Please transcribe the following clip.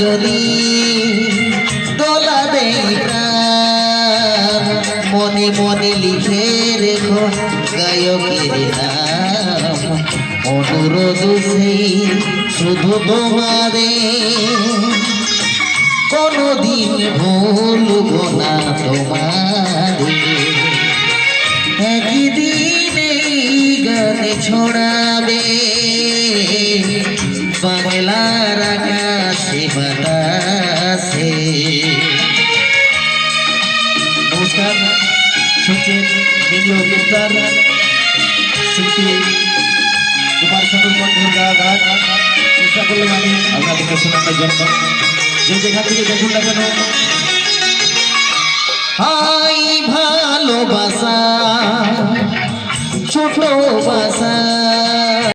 যদি দোলা দেই প্রাণ মনে মনে লিখে রেখো গায়কের নাম অনুরোধ সেই শুধু তোমাদের কোনদিন ভুলব না তোমাদের একদিন এই গানে ছড়াবে বাংলার আকাশে বাতাসে। নমস্কার, শুনছেন কেন্দ্রীয় অর্কেস্ট্রার শিল্পী কুমার শানুর কণ্ঠের গান। চেষ্টা করলাম আমি আপনাদেরকে শোনানোর জন্য, যে যেখান থেকে দেখুন না কেন। হাই ভালোবাসা ছোট বাসা